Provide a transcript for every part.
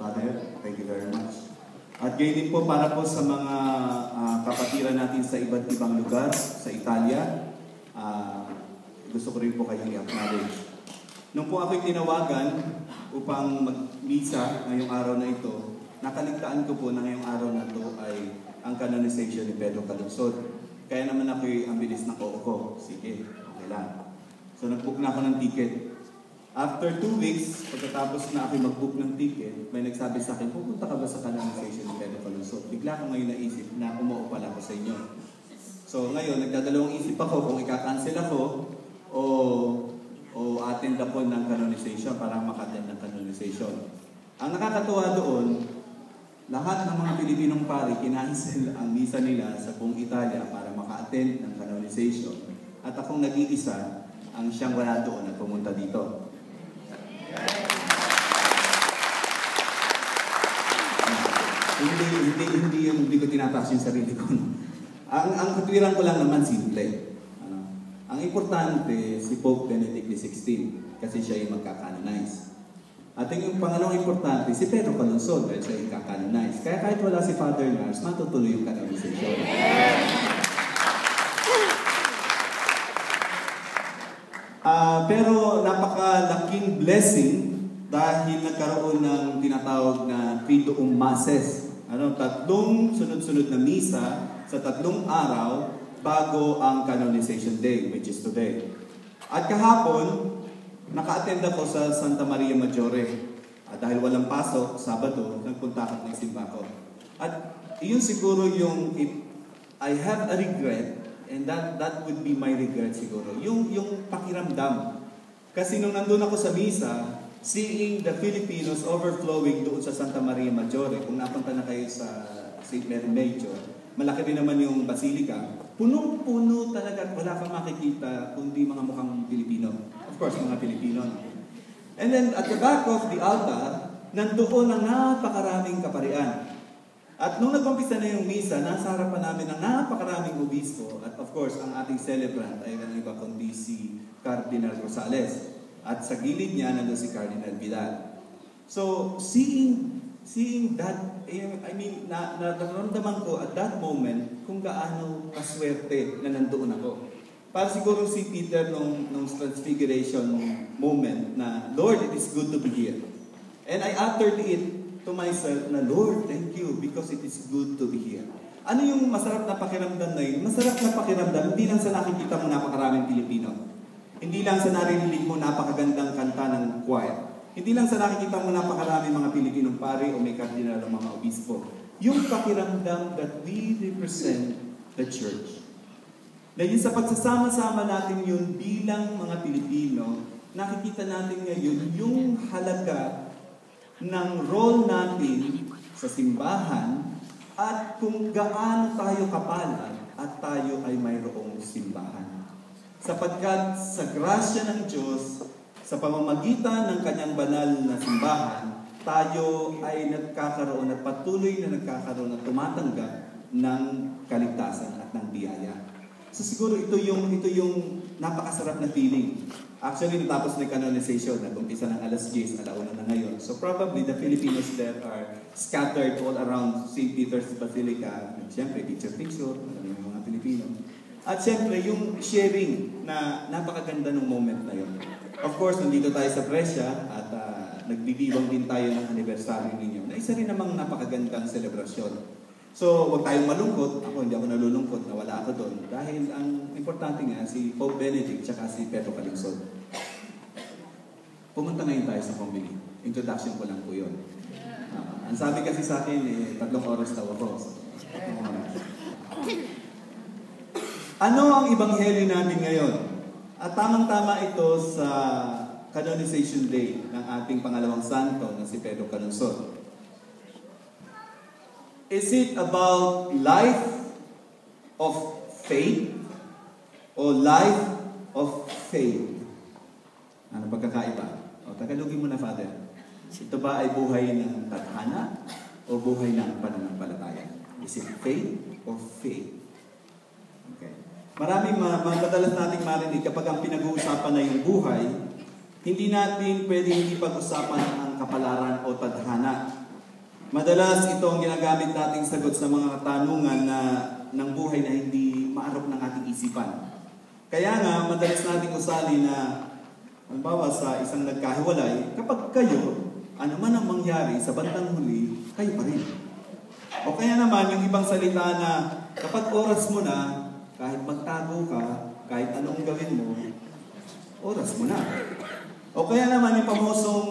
Father, thank you very much. At gayon din po para po sa mga kapatiran natin sa iba't ibang lugar, sa Italia, gusto ko rin po kayong i-acknowledge. Nung po ako'y tinawagan upang mag-misa ngayong araw na ito, nakaligtaan ko po na ngayong araw na ito ay ang canonization ni Pedro Calungsod. Kaya naman ako'y ang bilis ng ko. Sige, okay lang. So nag-book na ako ng ticket. After 2 weeks, pagkatapos na ako'y mag-book ng ticket, may nagsabi sa akin, pupunta ka ba sa canonization ni Pedro Calungsod? Bigla ko ngayon naisip na umuo pala ako sa inyo. So ngayon, nagdadalawang isip ako kung ika-cancel ako o attend ako ng canonization para maka-attend ng canonization. Ang nakakatuwa doon, lahat ng mga Pilipinong pari kinancel ang misa nila sa buong Italia para maka-attend ng canonization. At akong nag-iisa ang siyang wala doon at pumunta dito. Hindi ko tinataas yung sarili ko. Ang katwiran ko lang naman simple. Ang importante, si Pope Benedict XVI kasi siya yung magka-canonize. At yung pangalawang importante, si Pedro Calungsod dahil siya yung magka-canonize. Kaya kahit wala si Father Lars, matutuloy yung canonization. Pero napakalaking blessing dahil nagkaroon ng tinatawag na Triduum Masses. Tatlong sunod-sunod na misa sa 3 araw bago ang canonization day, which is today. At kahapon, naka-attend ako sa Santa Maria Maggiore. At dahil walang pasok, Sabado, nagpunta ako ng simba ko. At iyon siguro yung, if I have a regret, and that would be my regret siguro, yung pakiramdam. Kasi nung nandun ako sa misa, seeing the Filipinos overflowing doon sa Santa Maria Maggiore, kung napunta na kayo sa St. Mary Major, malaki rin naman yung basilika. Punong-puno talaga, wala kang makikita kundi mga mukhang Pilipino. Of course, mga Pilipino. And then at the back of the altar, nandoon ang napakaraming kaparian. At nung nag-umpisa na yung misa, nasa harapan namin ang napakaraming obispo. At of course, ang ating celebrant ay ang iba kundi si Cardinal Rosales. At sa gilid niya, nandun si Cardinal Vidal. So, seeing that, I mean, nararamdaman ko at that moment kung gaano kaswerte na nandoon ako. Para siguro si Peter nung transfiguration moment na, Lord, it is good to be here. And I uttered it to myself na, Lord, thank you because it is good to be here. Ano yung masarap na pakiramdam na yun? Masarap na pakiramdam, hindi lang sa nakikita mo napakaraming Pilipino. Hindi lang sa narinig mo napakagandang kanta ng choir. Hindi lang sa nakikita mo napakaraming mga Pilipinong pari o may kardinal o mga obispo. Yung pakiramdam that we represent the church. Dahil sa pagsasama-sama natin yun bilang mga Pilipino, nakikita natin ngayon yung halaga ng role natin sa simbahan at kung gaano tayo kapalad at tayo ay mayroong simbahan. Sapagkat sa grasya ng Diyos, sa pamamagitan ng kanyang banal na simbahan, tayo ay nagkakaroon at patuloy na nagkakaroon at tumatanggap ng kaligtasan at ng biyaya. So siguro ito yung napakasarap na feeling. Actually, natapos na yung canonization, nag-umpisa ng alas 10, alauna na ngayon. So probably the Filipinos there are scattered all around St. Peter's Basilica. Siyempre, picture-picture, yung mga Pilipino. At siyempre, yung sharing na napakaganda ng moment na yun. Of course, nandito tayo sa Brescia at nagbibiwang din tayo ng anniversary ninyo. Na isa rin namang napakagandang selebrasyon. So, huwag tayong malungkot. Hindi ako nalulungkot na wala ako doon. Dahil ang importante nga, si Pope Benedict at si Pedro Calungsod. Pumunta ngayon tayo sa homily. Introduction ko lang po yun. Ang sabi kasi sa akin, 3 oras daw ako. So, ano ang ebanghelyo natin ngayon? At tamang-tama ito sa canonization day ng ating pangalawang santo na si Pedro Calungsod. Is it about life of faith o life of faith? Ano pagkakaiba? Tagalogin mo na, Father. Ito ba ay buhay ng tadhana o buhay ng pananampalataya? Is it faith or faith? Okay. Maraming madalas nating marinig kapag ang pinag-uusapan na yung buhay, hindi natin pwedeng hindi pag-usapan ang kapalaran o tadhana. Madalas ito ang ginagamit nating sagot sa mga katanungan ng buhay na hindi maarap ng ating isipan. Kaya nga, madalas nating usali na, halimbawa sa isang nagkahiwalay, kapag kayo, ano man ang mangyari sa bandang huli, kayo pa rin. O kaya naman, yung ibang salita na, kapag oras mo na, kahit magtago ka, kahit anong gawin mo, oras mo na. O kaya naman, yung pamosong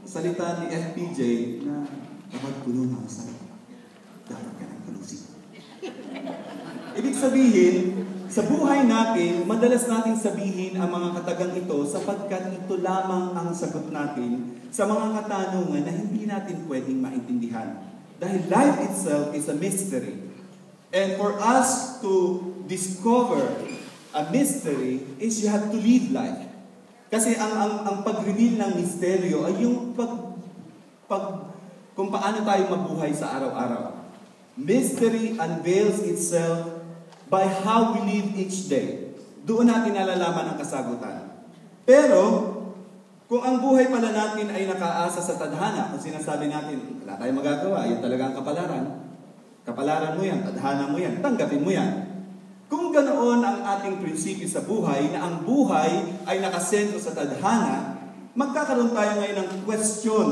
salita ni FPJ na, kapag puno na ang sarap, dapat ka ng kalusin. Ibig sabihin, sa buhay natin, madalas nating sabihin ang mga katagang ito sapagkat ito lamang ang sagot natin sa mga katanungan na hindi natin pwedeng maintindihan. Dahil life itself is a mystery. And for us to discover a mystery is you have to live life. Kasi ang pag-reveal ng misteryo ay yung kung paano tayo mabuhay sa araw-araw. Mystery unveils itself by how we live each day. Doon natin nalalaman ang kasagutan. Pero, kung ang buhay pala natin ay nakaasa sa tadhana, kung sinasabi natin, wala tayong magagawa, yun talaga ang kapalaran. Kapalaran mo yan, tadhana mo yan, tanggapin mo yan. Kung ganoon ang ating prinsipyo sa buhay, na ang buhay ay nakasentro sa tadhana, magkakaroon tayo ngayon ng question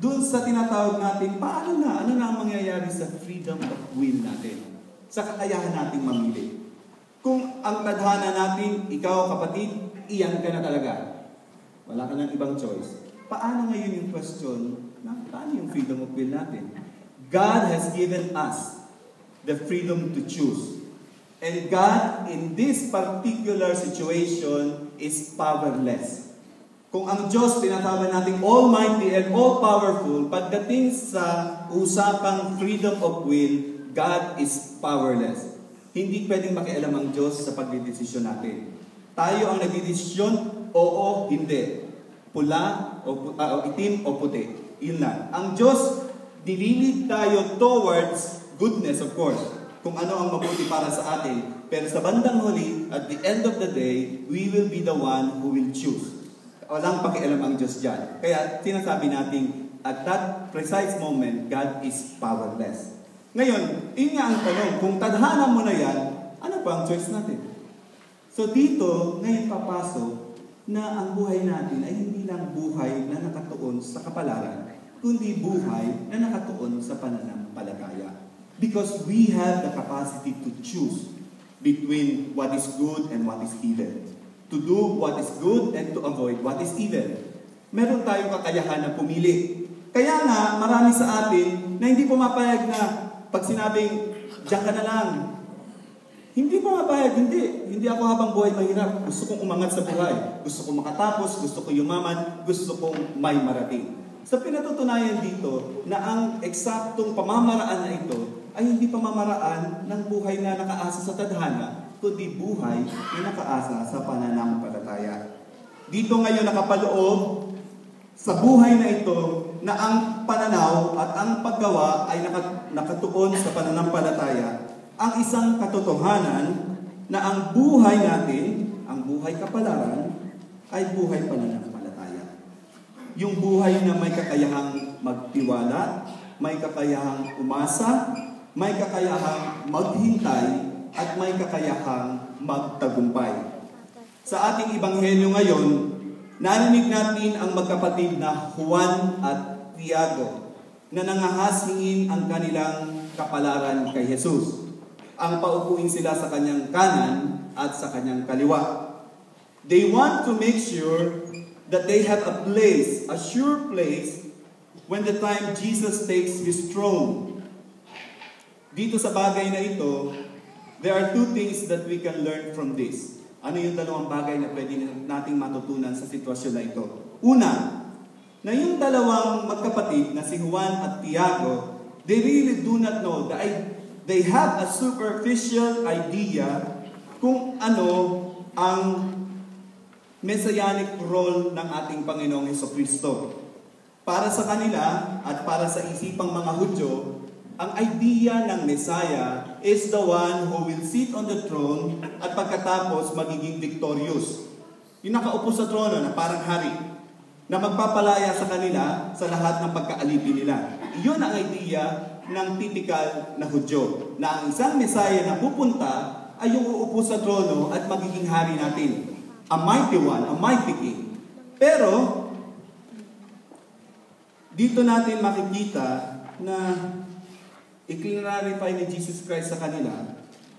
doon sa tinatawag natin, paano na? Ano na ang mangyayari sa freedom of will natin? Sa kakayahan nating mamili. Kung ang tadhana natin, ikaw kapatid, iyan ka na talaga. Wala ka ng ibang choice. Paano ngayon yung question, paano yung freedom of will natin? God has given us the freedom to choose. And God, in this particular situation, is powerless. Kung ang Diyos, tinatawag natin almighty and all-powerful, pagdating sa usapang freedom of will, God is powerless. Hindi pwedeng makialam ang Diyos sa pagdidesisyon natin. Tayo ang nagdidesisyon, oo, hindi. Pula, o itim, o puti. Yun lang. Ang Diyos, nililid tayo towards goodness, of course. Kung ano ang mabuti para sa atin. Pero sa bandang huli, at the end of the day, we will be the one who will choose. Walang pakialam ang Diyos dyan. Kaya sinasabi natin, at that precise moment, God is powerless. Ngayon, yun nga ang tanong, kung tadhana mo na yan, ano pa ang choice natin? So dito, ngayon papasok na ang buhay natin ay hindi lang buhay na nakatuon sa kapalaran, kundi buhay na nakatuon sa pananampalataya. Because we have the capacity to choose between what is good and what is evil. To do what is good and to avoid what is evil. Meron tayong kakayahan na pumili. Kaya nga, marami sa atin na hindi pumapayag na pag sinabing, diyan ka na lang. Hindi pumapayag, hindi. Hindi ako habang buhay mahirap. Gusto kong umangat sa buhay. Gusto kong makatapos, gusto kong yumaman, gusto kong may marating. Sa pinatutunayan dito na ang eksaktong pamamaraan na ito ay hindi pamamaraan ng buhay na nakaasa sa tadhana, kundi buhay na nakaasa sa pananampalataya. Dito ngayon nakapaloob sa buhay na ito na ang pananaw at ang paggawa ay nakatuon sa pananampalataya, ang isang katotohanan na ang buhay natin, ang buhay kapalaran, ay buhay pananampalataya. Yung buhay na may kakayahang magtiwala, may kakayahang umasa, may kakayahang maghintay, at may kakayahang magtagumpay. Sa ating ebanghelyo ngayon, narinig natin ang magkapatid na Juan at Tiago na nangahasingin ang kanilang kapalaran kay Jesus. Ang paupuin sila sa kanyang kanan at sa kanyang kaliwa. They want to make sure that they have a place, a sure place, when the time Jesus takes His throne. Dito sa bagay na ito, there are two things that we can learn from this. Ano yung dalawang bagay na pwede nating matutunan sa sitwasyon na ito? Una, na yung dalawang magkapatid na si Juan at Tiago, they really do not know that they have a superficial idea kung ano ang messianic role ng ating Panginoong Hesukristo. Para sa kanila at para sa isipang mga Hudyo, ang idea ng Messiah is the one who will sit on the throne at pagkatapos magiging victorious. Yung nakaupo sa trono na parang hari. na magpapalaya sa kanila sa lahat ng pagkaalipin nila. Iyon ang idea ng typical na Hudyo, na ang isang Messiah na pupunta ay yung uupo sa trono at magiging hari natin. A mighty one, a mighty king. Pero, dito natin makikita na i-clarify ni Jesus Christ sa kanila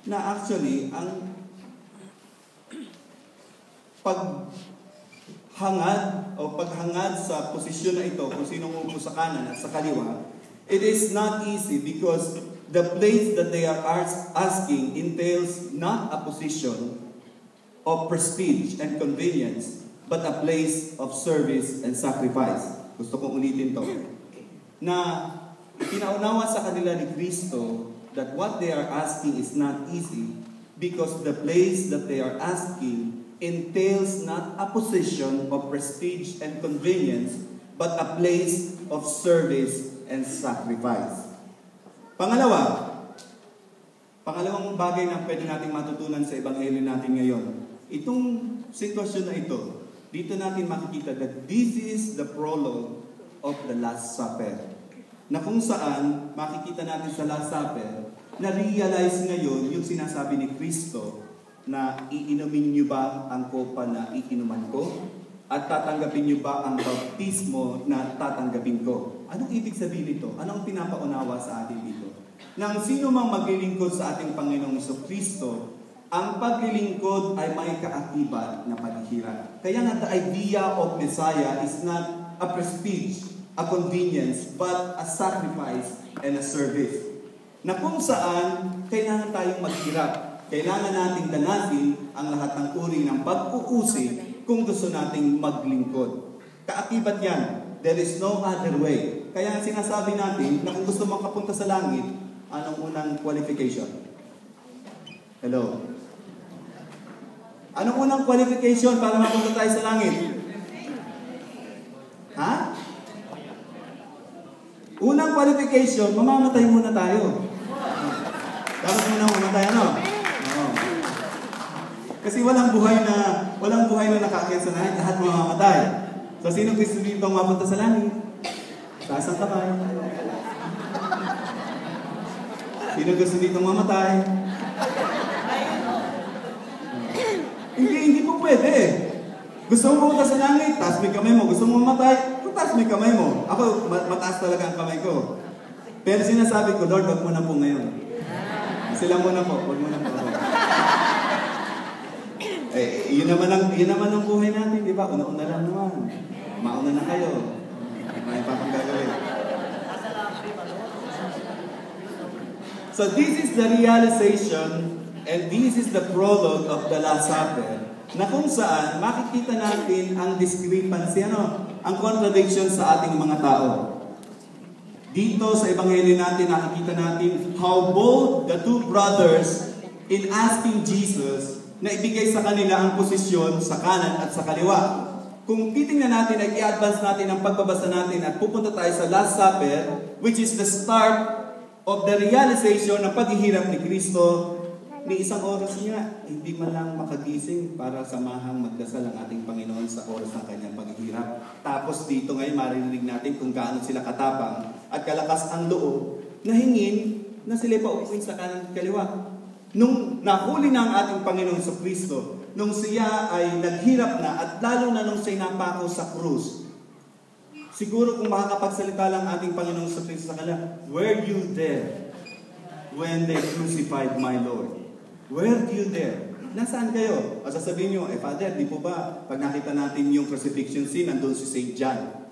na actually, ang paghangad sa posisyon na ito, kung sino umupo sa kanan at sa kaliwa, it is not easy because the place that they are asking entails not a position of prestige and convenience, but a place of service and sacrifice. Gusto kong ulitin to. Na pinaunawa sa kanila ni Kristo that what they are asking is not easy because the place that they are asking entails not a position of prestige and convenience, but a place of service and sacrifice. Pangalawang bagay na pwede nating matutunan sa Ebanghelyo natin ngayon. Itong sitwasyon na ito, dito natin makikita that this is the prologue of the Last Supper. Na kung saan, makikita natin sa Last Supper, na-realize ngayon yung sinasabi ni Kristo na iinumin niyo ba ang kopa na iinuman ko? At tatanggapin niyo ba ang bautismo na tatanggapin ko? Anong ibig sabihin nito? Anong pinapaunawa sa atin dito? Nang sino mang maglilingkod sa ating Panginoong Kristo, ang paglilingkod ay may kaakibat na paghihirap. Kaya nga the idea of Messiah is not a prestige, a convenience, but a sacrifice and a service. Na kung saan, kailangan tayong maghirap. Kailangan nating danasin ang lahat ng uri ng pag-uusig kung gusto nating maglingkod. Kaakibat yan. There is no other way. Kaya sinasabi natin na kung gusto makapunta sa langit, anong unang qualification? Hello? Anong unang qualification para mapunta tayo sa langit? Ha? Unang qualification, mamamatay muna tayo. Dapat muna mamatay, ano? Oo. Kasi walang buhay na nakaakyat sa langit, lahat mamamatay. So, sino gusto dito mapunta sa langit? Taas ang kamay. Sino gusto dito mamatay? Hindi po pwede. Gusto mo pumunta sa langit, taas mo yung kamay mo. Gusto mo mamatay, taas mo yung kamay mo. Ako, mataas talaga ang kamay ko. Pero sinasabi ko, Lord, wag mo na po ngayon. Sila muna po, wag mo na po. Yun naman ang buhay natin, di ba? Una-una lang naman. Mauna na kayo. May papang gagawin. So this is the realization and this is the prologue of the Last Supper, na kung saan makikita natin ang discrepancy, ang contradiction sa ating mga tao. Dito sa Ebanghelyo natin, nakikita natin how bold the two brothers in asking Jesus na ibigay sa kanila ang posisyon sa kanan at sa kaliwa. Kung titingnan natin ay i-advance natin ang pagbabasa natin at pupunta tayo sa Last Supper, which is the start of the realization ng paghihirap ni Kristo. Ni isang oras niya, hindi man lang makagising para samahang magdasal ang ating Panginoon sa oras ng kanyang paghihirap. Tapos dito ngayon, maririnig natin kung gaano sila katapang at kalakas ang loob na hingin na sila paupuin sa kanan at kaliwa. Nung nahuli na ang ating Panginoon sa Kristo, nung siya ay naghirap na at lalo na nung siya'y napako sa krus, siguro kung makakapagsalita lang ating Panginoon sa Kristo sa kanila, were you there when they crucified my Lord? Were you there? Nasaan kayo? O sasabihin nyo, Father, di po ba, pag nakita natin yung crucifixion scene, nandun si St. John.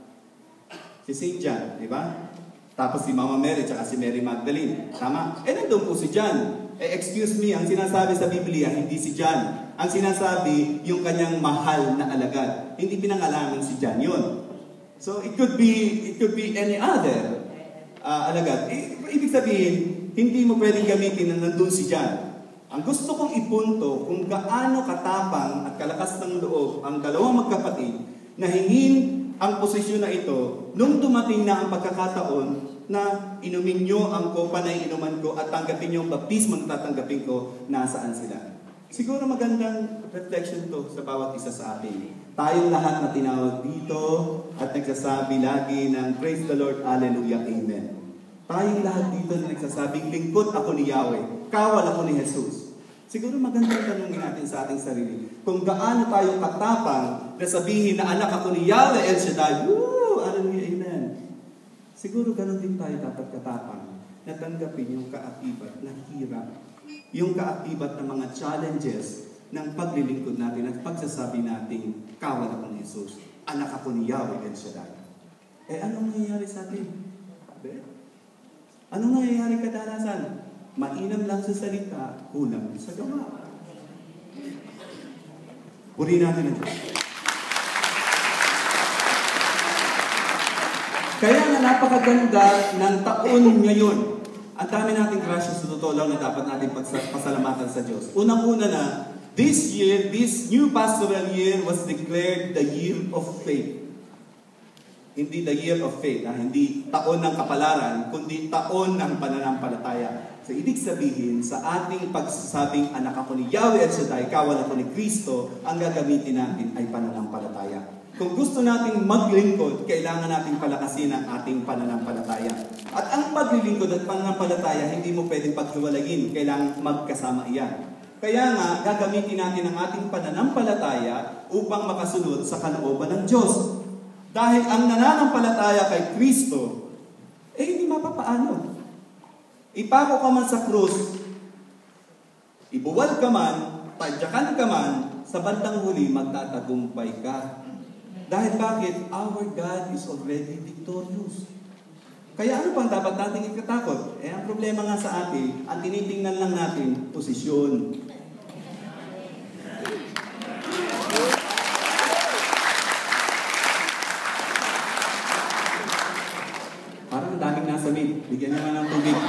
Si St. John, di ba? Tapos si Mama Mary, tsaka si Mary Magdalene. Tama? Nandun po si John. Excuse me, ang sinasabi sa Biblia, hindi si John. Ang sinasabi, yung kanyang mahal na alagad. Hindi pinangalanan si John yun. So, it could be any other alagad. Ibig sabihin, hindi mo pwedeng gamitin na nandun si John. Ang gusto kong ipunto kung gaano katapang at kalakas ng loob ang dalawang magkapatid na hingin ang posisyon na ito nung dumating na ang pagkakataon na inumin nyo ang kopa na inuman ko at tanggapin nyo ang baptismo na tatanggapin ko, nasaan sila. Siguro magandang reflection to sa bawat isa sa atin. Tayong lahat na tinawag dito at nagsasabi lagi ng praise the Lord, hallelujah, amen. Tayong lahat dito na nagsasabing lingkod ako ni Yahweh, kawal ako ni Jesus. Siguro magandang tanungin natin sa ating sarili, kung gaano tayo katapang na sabihin na anak ako ni Yahweh El Shaddai, woo, hallelujah, amen. Siguro ganun din tayo dapat katapang na tanggapin yung kaakibat na hirap, yung kaakibat ng mga challenges ng paglilingkod natin at pagsasabi natin, kawal ako ni Jesus, anak ako ni Yahweh El Shaddai. Anong nangyayari sa atin? Anong nangyayari kadalasan? Mainam lang sa salita, kulang sa gawa. Purihin natin ang Diyos. Kaya nga napakaganda ng taon ngayon. Ang dami nating grasya sa totoo lang na dapat natin pasalamatan sa Diyos. Unang-una na, this year, this new pastoral year was declared the year of faith. Hindi the year of faith, hindi taon ng kapalaran, kundi taon ng pananampalataya. So, ibig sabihin, sa ating pagsasabing anak ako ni Yahweh El Shaddai, kawal ako ni Kristo, ang gagamitin natin ay pananampalataya. Kung gusto nating maglingkod, kailangan nating palakasin ang ating pananampalataya. At ang paglilingkod at pananampalataya, hindi mo pwedeng paghiwalayin, kailangan magkasama iyan. Kaya nga, gagamitin natin ang ating pananampalataya upang makasunod sa kalooban ng Diyos. Dahil ang nananampalataya kay Kristo, hindi mapapaano. Ipako ka man sa krus, ibuwal ka man, tadyakan ka man, sa bandang huli, magtatagumpay ka. Dahil bakit? Our God is already victorious. Kaya ano pang dapat natin ikatakot? Ang problema nga sa atin, ang tinitingnan lang natin, posisyon. Parang daming nasa mid. Bigyan naman ng tubig.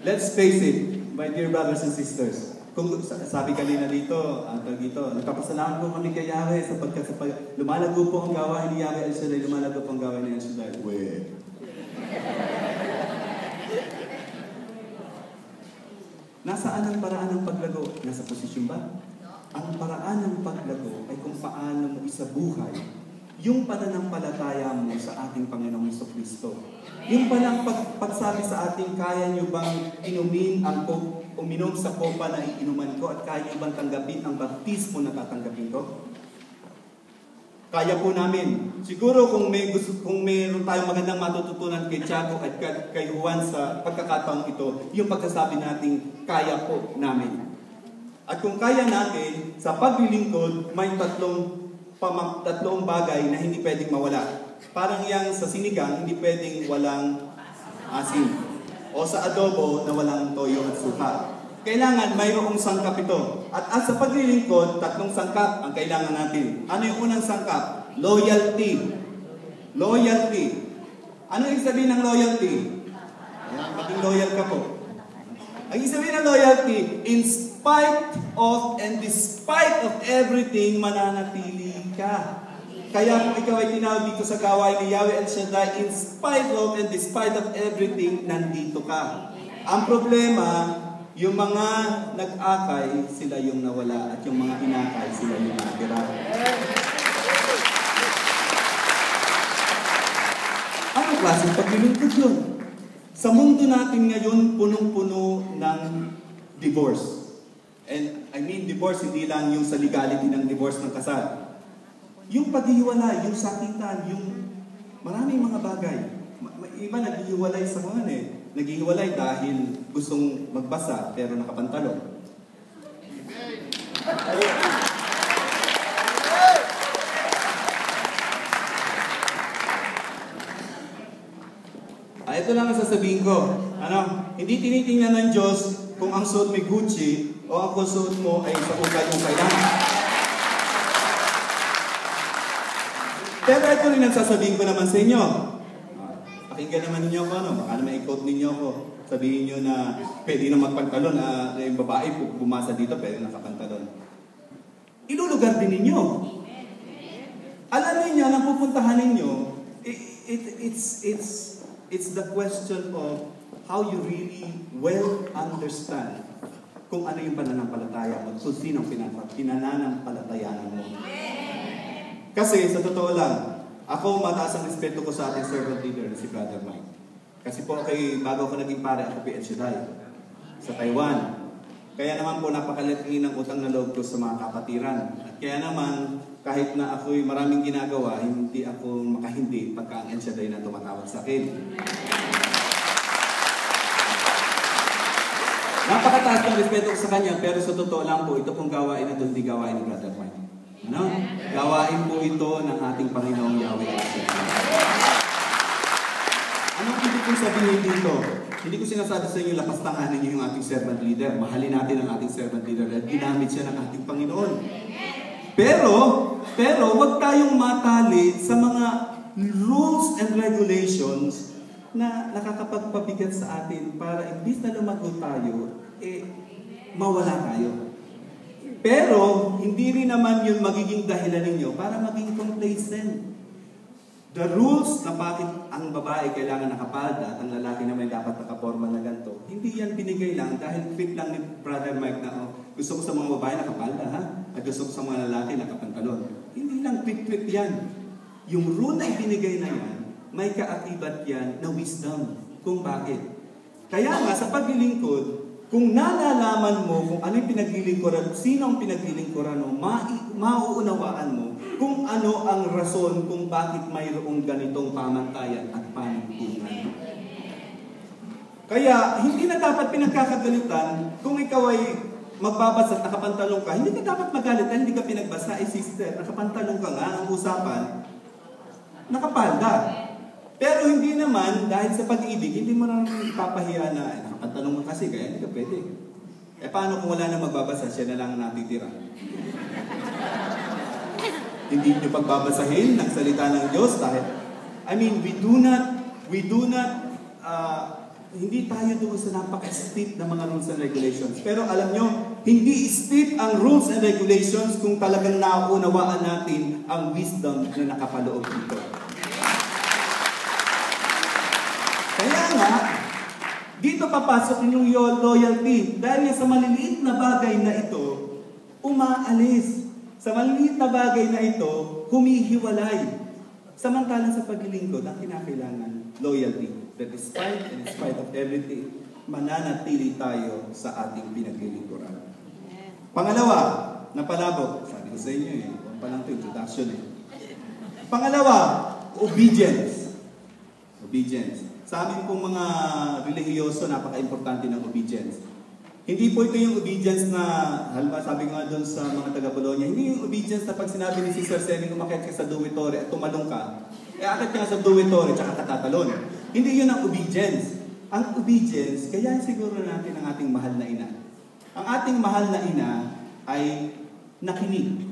Let's face it, my dear brothers and sisters. Kung sabi kanina dito, nagpapasalamat po kami kay Yahweh sapagkat lumalago po ang gawain ni Yahweh El Shaddai, lumalago po ang gawain ni El Shaddai. Nasaan ang paraan ng paglago? Nasa posisyon ba? Ang paraan ng paglago ay kung paano mo isabuhay yung pananampalataya mo sa ating Panginoong Jesucristo. Yung palang pagsabi sa ating, kaya nyo bang uminom sa kopa na iinuman ko at kaya nyo bang tanggapin ang baptismo na tatanggapin ko? Kaya po namin. Siguro kung mayroon tayong magandang matututunan kay Tiago at kay Juan sa pagkakataong ito, yung pagsasabi nating kaya po namin. At kung kaya natin, sa paglilingkod, may tatlong bagay na hindi pwedeng mawala. Parang yang sa sinigang, hindi pwedeng walang asin. O sa adobo na walang toyo at suka. Kailangan mayroong sangkap ito. At sa paglilingkod, tatlong sangkap ang kailangan natin. Ano yung unang sangkap? Loyalty. Loyalty. Ano yung sabihin ng loyalty? Maging loyal ka po. Ang sabihin ng loyalty, in spite of and despite of everything, mananatili ka. Kaya kung ikaw ay tinawag dito sa gawain ni Yahweh El Shaddai, in spite of and despite of everything, nandito ka. Ang problema, yung mga nag-akay, sila yung nawala, at yung mga inakay, sila yung natira. Anong klaseng paglilingkod yun? Sa mundo natin ngayon, punong-puno ng divorce. And I mean divorce, hindi lang yung sa legality ng divorce ng kasal. Yung paghihiwalay, yung sakitan, yung maraming mga bagay. Iba naghihiwalay sa mga naghihiwalay dahil gustong magbasa pero nakapantalon. Ito lang ang sasabihin ko. Hindi tinitingnan ng Diyos kung ang suot may Gucci o ang suot mo ay sa ukay-ukay lang. Pero ito rin ang sasabihin ko naman sa inyo. Pakinggan naman ninyo ako, baka naman i-quote ninyo ako. Sabihin nyo na pwede na magpantalon, yung babae bumasa dito, pwede nakapantalon. Ilulugar din ninyo. Alam ninyo, nang pupuntahan ninyo, it's the question of how you really well understand kung ano yung pananampalataya mo, kung sinong pinananampalatayanan mo. Kasi sa totoo lang, ako mataas ang respeto ko sa ating servant leader na si Brother Mike. Kasi po bago ako naging pare, ako PL Shaddai sa Taiwan. Kaya naman po napakalaki ng utang na loob ko sa mga kapatiran. At kaya naman, kahit na ako'y maraming ginagawa, hindi ako makahindi pagka ang El Shaddai na tumatawag sa akin. Napakataas ng respeto ko sa kanya, pero sa totoo lang po, ito pong gawain na ito, hindi gawain ni Brother Mike. Ano? Gawain po ito ng ating Panginoong Yahweh. Anong ibig kong sabihin dito? Hindi ko sinasabi sa inyo, lapastanganin niyo yung ating servant leader. Mahalin natin ang ating servant leader at ginamit siya ng ating Panginoon. Pero, huwag tayong matali sa mga rules and regulations na nakakapagpabigat sa atin para imbis na lumago tayo, mawala tayo. Pero, hindi rin naman yun magiging dahilan ninyo para maging complacent. The rules na bakit ang babae kailangan nakapalda at ang lalaki naman dapat nakaporma na ganito, hindi yan binigay lang dahil fit lang ni Brother Mike na, gusto ko sa mga babae nakapalda, ha? At gusto ko sa mga lalaki nakapantalon. Hindi lang fit yan. Yung rule na ibinigay na yan, may kaakibat yan na wisdom kung bakit. Kaya nga, sa paglilingkod, kung nalalaman mo kung ano yung pinaglilingkuran, sino ang pinaglilingkuran mo, mauunawaan mo kung ano ang rason kung bakit mayroong ganitong pamantayan at panuntunan. Kaya, hindi na dapat pinagkakagalitan kung ikaw ay magbabasa at nakapantalong ka. Hindi ka dapat magalit dahil hindi ka pinagbasa. Sister, nakapantalong ka nga, ang usapan, nakapalda. Pero hindi naman, dahil sa pag-ibig, hindi mo naman ipapahiya na, nakapantalong ka kasi, kaya hindi ka pwede. Paano kung wala na magbabasa, siya na lang natitira? Hindi nyo pagbabasahin ng salita ng Diyos dahil, hindi tayo doon sa napaka-steep na mga rules and regulations. Pero alam nyo, hindi steep ang rules and regulations kung talagang naunawaan natin ang wisdom na nakapaloob dito. Kaya nga, dito papasok yung loyalty. Dahil sa maliliit na bagay na ito, umaalis. Sa maliliit na bagay na ito, humihiwalay. Samantalang sa paglilingkod, ang kinakailangan, loyalty. That despite and in spite of everything, mananatili tayo sa ating pinaglilingkuran. Pangalawa, napalabok. Sabi ko sa inyo palang ito, introduction Pangalawa, obedience. Obedience. Sa amin pong mga relihiyoso, napaka-importante ng obedience. Hindi po ito yung obedience na, halimbawa sabi ko nga doon sa mga taga-Bologna, hindi yung obedience na pag sinabi ni Sister Semi, umakyat ka sa dormitory at tumalong ka, akit ka sa dormitory at katatalon. Hindi yun ang obedience. Ang obedience, kaya siguro natin ang ating mahal na ina. Ang ating mahal na ina ay nakinig.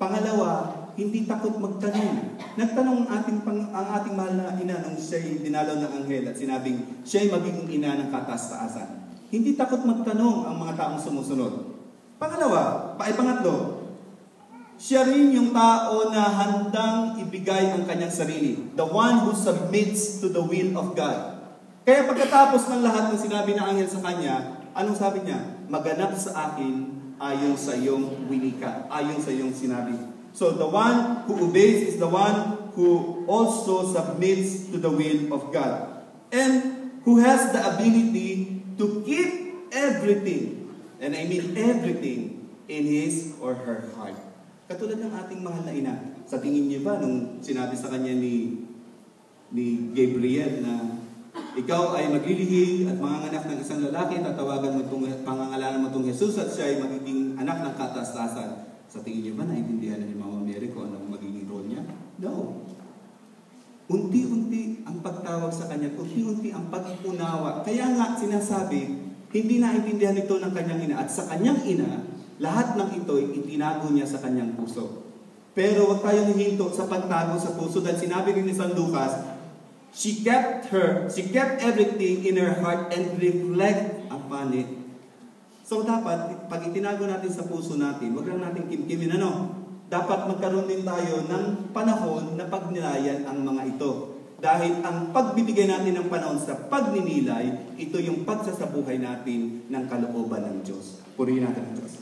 Pangalawa, hindi takot magtanong. Nagtanong ang ating mahal na ina nung siya'y dinalaw ng anghel at sinabing siya'y magiging ina ng kataas-taasan. Hindi takot magtanong ang mga taong sumusunod. Pangatlo, siya rin yung tao na handang ibigay ang kanyang sarili. The one who submits to the will of God. Kaya pagkatapos ng lahat ng sinabi ng anghel sa kanya, anong sabi niya? Maganap sa akin ayon sa iyong winika, ayon sa iyong sinabi. So the one who obeys is the one who also submits to the will of God. And who has the ability to keep everything, and I mean everything, in his or her heart. Katulad ng ating mahal na ina. Sa tingin niyo ba, nung sinabi sa kanya ni Gabriel na ikaw ay maglilihig at manganganak ng isang lalaki, tatawagan mo pangangalanan mo itong Jesus at siya ay magiging anak ng kataas-taasan. Sa tingin niyo ba, naintindihan na ni Mama Mary kung anong magiging role niya? No. Unti-unti ang pagtawag sa kanya, unti-unti ang pag-unawa. Kaya nga sinasabi, hindi naintindihan ito ng kanyang ina. At sa kanyang ina, lahat ng ito'y itinago niya sa kanyang puso. Pero huwag tayong hihinto sa pagtago sa puso. Dahil sinabi rin ni San Lucas, she kept everything in her heart and reflect upon it. So dapat, pag itinago natin sa puso natin, huwag lang natin kimkimin, dapat magkaroon din tayo ng panahon na pagnilayan ang mga ito. Dahil ang pagbibigay natin ng panahon sa pagninilay, ito yung pagsasabuhay natin ng kalooban ng Diyos. Purihin natin ang Diyos.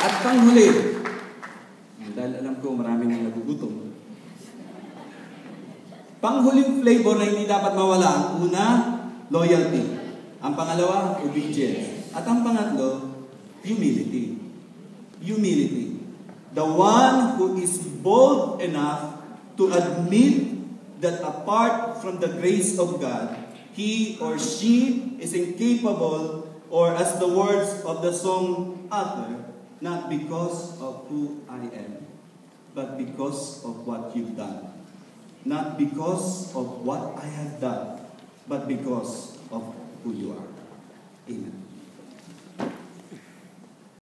At panghuli, dahil alam ko maraming nang nagugutom, panghuling flavor na hindi dapat mawala, ang una, loyalty. Ang pangalawa, obedience. At ang pangatlo, humility. Humility. The one who is bold enough to admit that apart from the grace of God, he or she is incapable, or as the words of the song utter, not because of who I am, but because of what you've done. Not because of what I have done, but because of who you are. Amen.